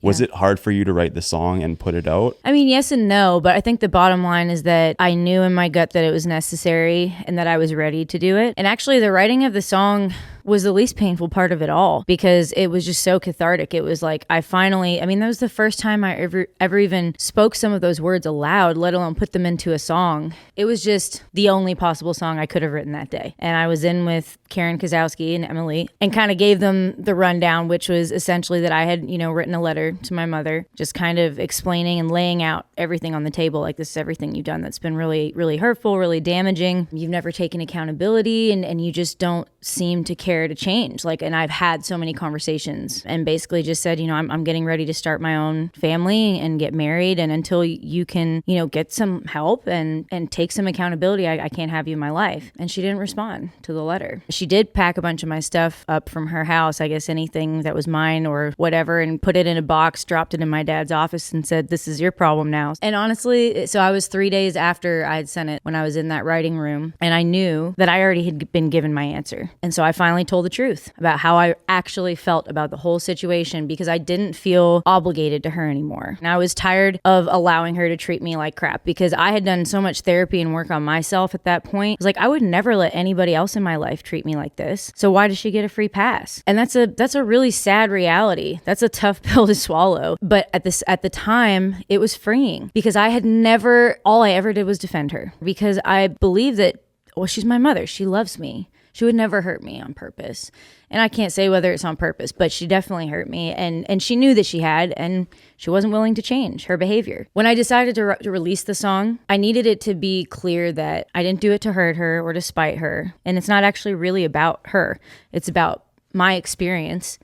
Was it hard for you to write the song and put it out? I mean, yes and no, but I think the bottom line is that I knew in my gut that it was necessary and that I was ready to do it. And actually, the writing of the song was the least painful part of it all because it was just so cathartic. It was like that was the first time I ever even spoke some of those words aloud, let alone put them into a song. It was just the only possible song I could have written that day. And I was in with Karen Kozowski and Emily and kind of gave them the rundown, which was essentially that I had, written a letter to my mother, just kind of explaining and laying out everything on the table. Like, this is everything you've done that's been really, really hurtful, really damaging. You've never taken accountability and you just don't seem to care to change. And I've had so many conversations and basically just said, I'm getting ready to start my own family and get married. And until you can, get some help and take some accountability, I can't have you in my life. And she didn't respond to the letter. She did pack a bunch of my stuff up from her house, I guess anything that was mine or whatever, and put it in a box, dropped it in my dad's office and said, this is your problem now. And honestly, so I was 3 days after I had sent it when I was in that writing room, and I knew that I already had been given my answer. And so I finally told the truth about how I actually felt about the whole situation because I didn't feel obligated to her anymore. And I was tired of allowing her to treat me like crap because I had done so much therapy and work on myself at that point. It was like, I would never let anybody else in my life treat me like this. So why does she get a free pass? And that's a really sad reality. That's a tough pill to swallow. But at the time, it was freeing because all I ever did was defend her because I believe that, well, she's my mother. She loves me. She would never hurt me on purpose. And I can't say whether it's on purpose, but she definitely hurt me. And she knew that she had, and she wasn't willing to change her behavior. When I decided to release the song, I needed it to be clear that I didn't do it to hurt her or to spite her. And it's not actually really about her. It's about my experience